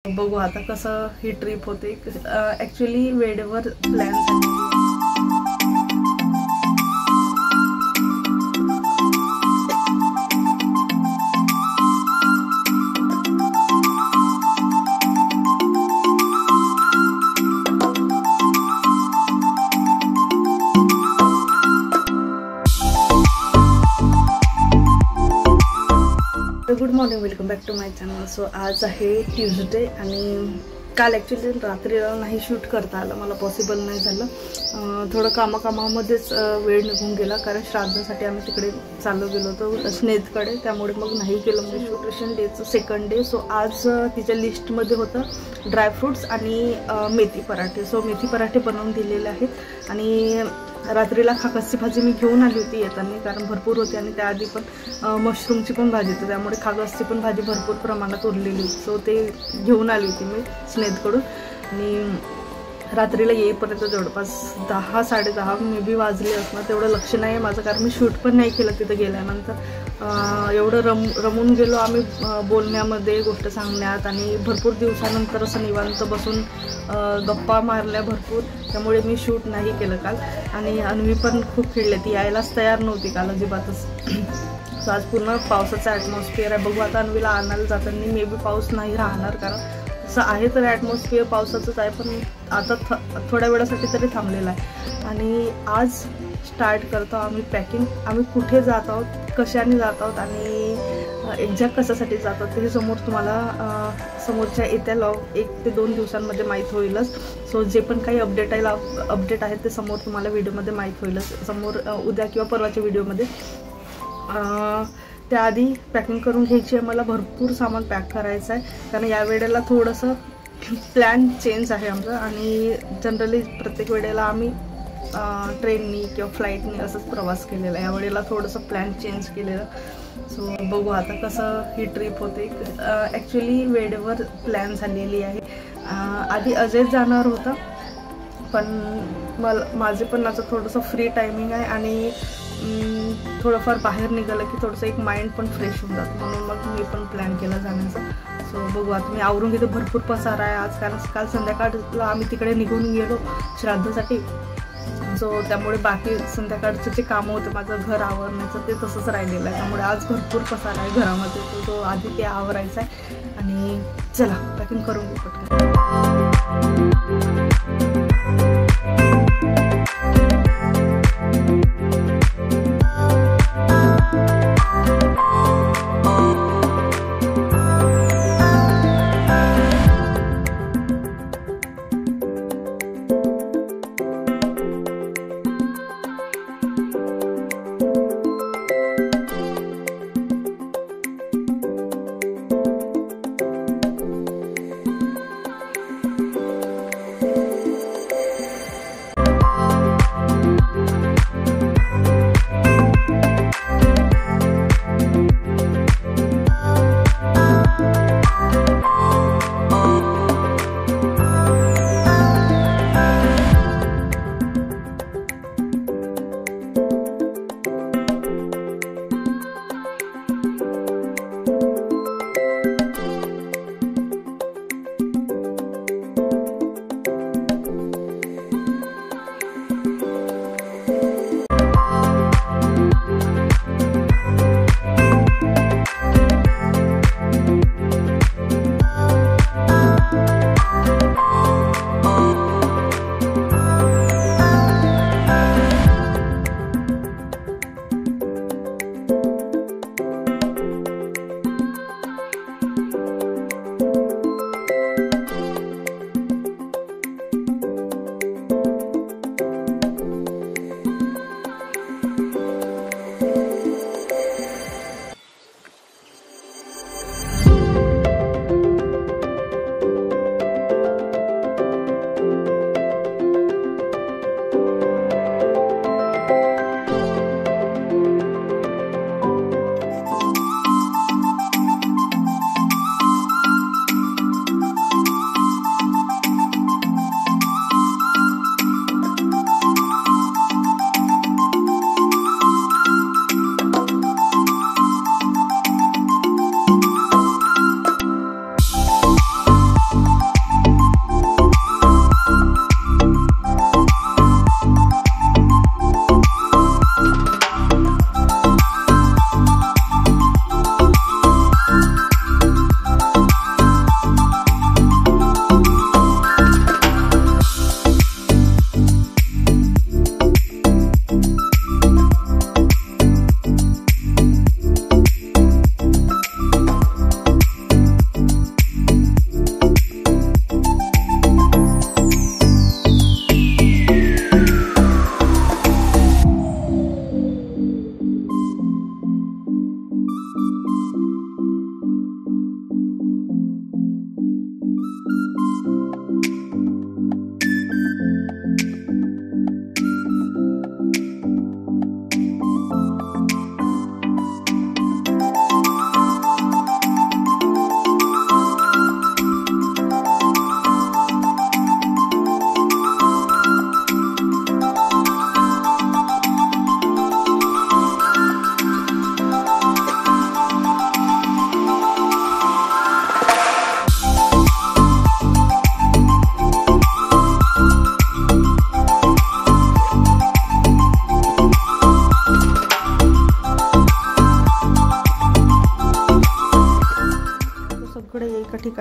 बघू आता कसं ही ट्रिप होते। ॲक्च्युली वेळेवर प्लॅन झाली। Good morning, welcome back to my channel. So आज आहे ट्यूजडे आणि काल ॲक्च्युली रात्रीला नाही शूट करता आलं, मला पॉसिबल नाही झालं। थोडं कामामध्येच वेळ निघून गेला, कारण श्राद्धासाठी आम्ही तिकडे चालू गेलो होतो स्नेहकडे, त्यामुळे मग नाही केलं म्हणजे शूट डेचं सेकंड डे। सो आज तिच्या लिस्टमध्ये होतं ड्रायफ्रूट्स आणि मेथी पराठे। सो मेथी पराठे बनवून दिलेले आहेत आणि रात्रीला खाकसची भाजी मी घेऊन आली होती येताना, कारण भरपूर होती आणि त्याआधी पण मशरूमची पण भाजी होती, त्यामुळे खाकसची पण भाजी भरपूर प्रमाणात उरलेली होती। सो ते घेऊन आली होती मी स्नेहकडून आणि रात्रीला येईपर्यंत जवळपास 10-10:30 मे बी वाजले असणार, तेवढं लक्ष नाही आहे माझं, कारण मी शूट पण नाही केलं तिथं गेल्यानंतर। एवढं रमून गेलो आम्ही बोलण्यामध्ये, गोष्ट सांगण्यात, आणि भरपूर दिवसानंतर असं निवांत बसून गप्पा मारल्या भरपूर, त्यामुळे मी शूट नाही केलं काल। आणि अन्वी पण खूप खेळले, ती यायलाच तयार नव्हती काल अजिबातच। सो आज पूर्ण पावसाचा ॲटमॉस्फिअर आहे। बघू आता अन्वीला आणायला जाताना मे बी पाऊस नाही राहणार, कारण असं आहे तर ॲटमॉस्फिअर पावसाचंच आहे, पण आता थोड्या वेळासाठी तरी थांबलेला आहे। आणि आज स्टार्ट करतो आम्ही पॅकिंग। आम्ही कुठे जात आहोत, कशाने जात आहोत आणि एक्झॅक्ट कशासाठी जात आहोत ते समोर तुम्हाला समोरच्या येत्या 1 ते 2 दिवसांमध्ये माहीत होईलच। सो जे पण काही अपडेट आहेत ते समोर तुम्हाला व्हिडिओमध्ये माहीत होईलच, समोर उद्या किंवा परवाच्या व्हिडिओमध्ये। त्याआधी पॅकिंग करून घ्यायची आहे, मला भरपूर सामान पॅक करायचं आहे, कारण या वेळेला थोडंसं प्लॅन चेंज आहे आमचं। आणि जनरली प्रत्येक वेळेला आम्ही ट्रेननी किंवा फ्लाईटनी असंच प्रवास केलेला आहे, यावेळेला थोडंसं प्लॅन चेंज केलेलं। सो बघू आता कसं ही ट्रिप होते। ॲक्च्युली वेळेवर प्लॅन झालेली आहे। आधी अजय जाणार होता, पण माझे पण आता थोडंसं फ्री टायमिंग आहे आणि थोडंफार बाहेर निघालं की थोडंसं एक माइंड पण फ्रेश होऊन जातं, म्हणून मग मी पण प्लॅन केला जाण्याचा। सो बघू आता मी आवरून घेते, भरपूर पसारा आहे आज, कारण काल संध्याकाळला आम्ही तिकडे निघून गेलो श्राद्धासाठी। सो त्यामुळे बाकी संध्याकाळचे जे कामं होते माझं घर आवरण्याचं ते तसंच राहिलेलं आहे, त्यामुळे आज भरपूर पसारा आहे घरामध्ये, तो आधी ते आवरायचा आहे। आणि चला पॅकिंग करून घेऊ पटकन।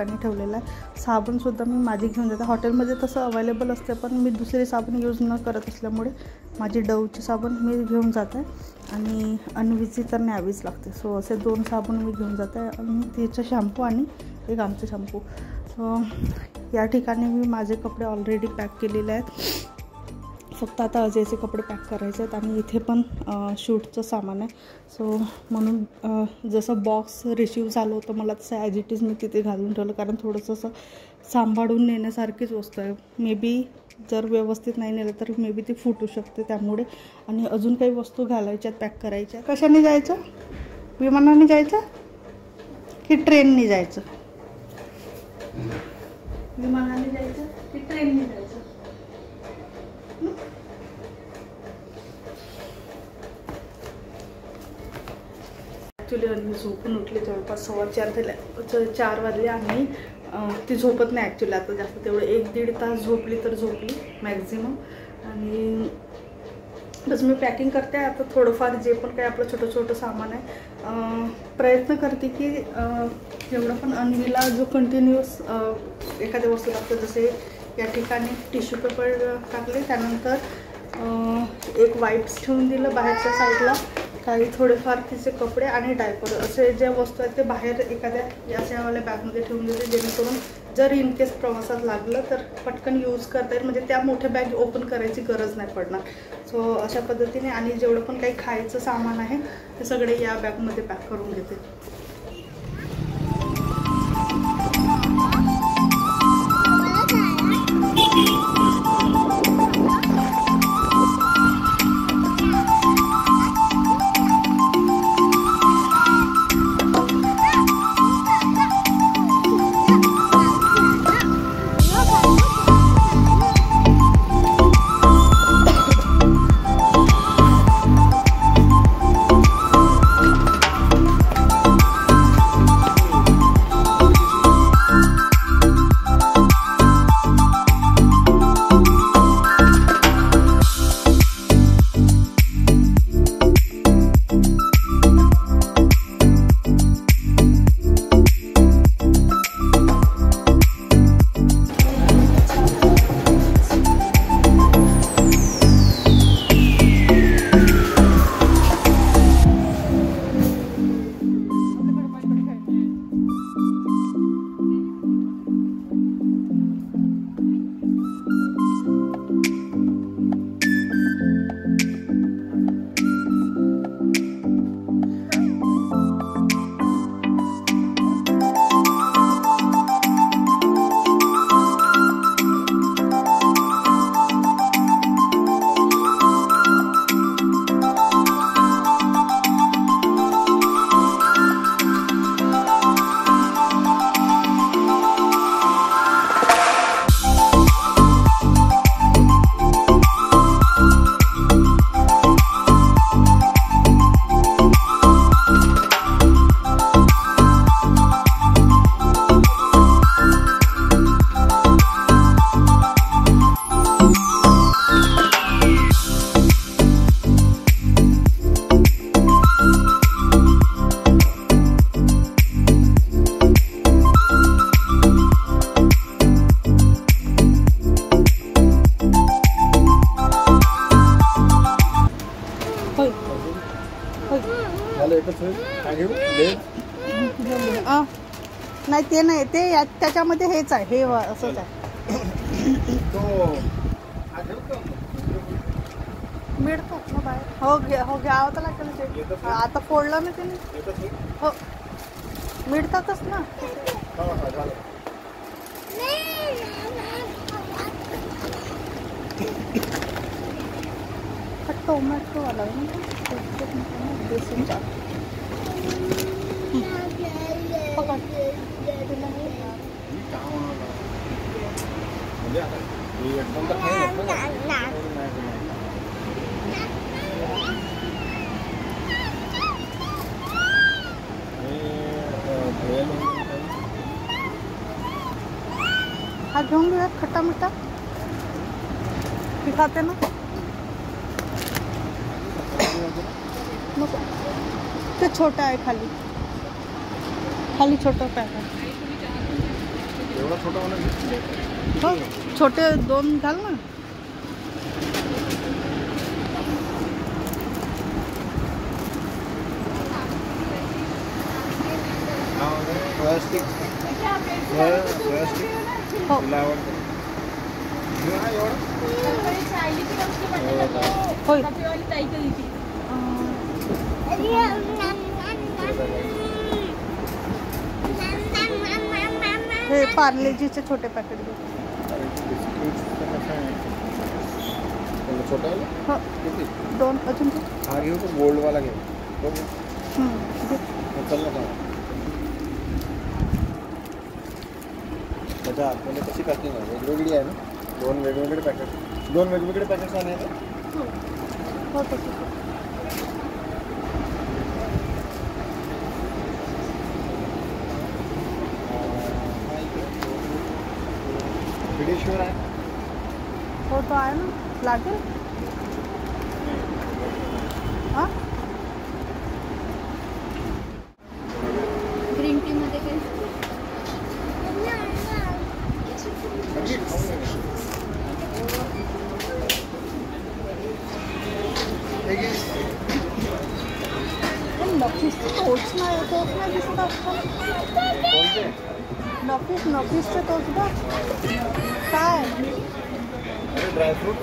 ठिकाणी ठेवलेला आहे. साबणसुद्धा मी माझी घेऊन जाते. हॉटेलमध्ये तसं अवेलेबल असते, पण मी दुसरी साबण यूज न करत असल्यामुळे माझी डवची साबण मी घेऊन जाते आणि अन्वीची तर न्यावीच लागते. सो असे 2 साबण मी घेऊन जाते आणि तिचं शॅम्पू आणि एक आमचं शॅम्पू. सो या ठिकाणी मी माझे कपडे ऑलरेडी पॅक केलेले आहेत. फक्त आता अजयचे कपडे पॅक करायचे आहेत आणि इथे पण शूटचं सामान आहे. सो म्हणून जसं बॉक्स रिसीव झालं होतं मला तसं ॲज इट इज मी तिथे घालून ठेवलं, कारण थोडंसं असं सांभाळून नेण्यासारखीच वस्तू आहे. मे बी जर व्यवस्थित नाही नेलं तर मे बी ती फुटू शकते त्यामुळे. आणि अजून काही वस्तू घालायच्यात, पॅक करायच्या. कशाने जायचं? विमानाने जायचं की ट्रेनने जायचं? विमानाने जायचं की ट्रेनने जायचं? ॲक्च्युली अन्वी झोपून उठली जवळपास 4:15 वाजले आणि ती झोपत नाही ॲक्च्युली आता जास्त. तेवढं 1-1.5 तास झोपली तर झोपली मॅक्झिमम. आणि बस मी पॅकिंग करते आता. थोडंफार जे पण काही आपलं छोटं सामान आहे प्रयत्न करते की एवढं पण अन्वीला जो कंटिन्युअस एखाद्या वस्तू लागतं. जसे या ठिकाणी टिश्यू पेपर टाकले, त्यानंतर एक वाईप्स ठेवून दिलं बाहेरच्या साईडला, काही थोडेफार तिचे कपडे आणि डायपर असे ज्या वस्तू आहेत ते बाहेर एखाद्या याच्यावाल्या बॅगमध्ये ठेवून देते, जेणेकरून जर इन केस प्रवासात लागलं तर पटकन यूज करता येईल. म्हणजे त्या मोठ्या बॅग ओपन करायची गरज नाही पडणार. सो अशा पद्धतीने. आणि जेवढं पण काही खायचं सामान आहे ते सगळे या बॅगमध्ये पॅक करून घेते. नाही ते नाही, ते त्याच्यामध्ये हेच आहे, हे असंच आहे. मिळतात ना बाहेर. हो घ्यावं तर लागेल. आता फोडलं ना त्याने. हो मिळतातच ना. टोमॅटो वाला बेसनचा हा घेऊन घेऊया. खट्टा मिठा हे खाते ना. नको ते छोटा आहे, खाली छोटा पॅक आहे. एवढा छोटा वाला हो, छोटे 2 घाल ना. प्लास्टिक हो. तुला आवडतं होय. हे पार्लेजीचे छोटे पॅकेट घे. छोटा हो, 2 अजून घे. हा घेऊ तो गोल्डवाला घेऊ. घे. चल ना त्याच्या आतमध्ये कशी पॅकिंग आहे वेगवेगळी आहे ना. 2 वेगवेगळे पॅकेट्स आणायचे. हो तसं. पेडिश्योर आहे. हो तो आहे ना. लागेल. हां ग्रीन टी मध्ये काही नफीसचे टोच नाही दिसत असतं. नफीसचे टोच बघ काय ड्रायफ्रूट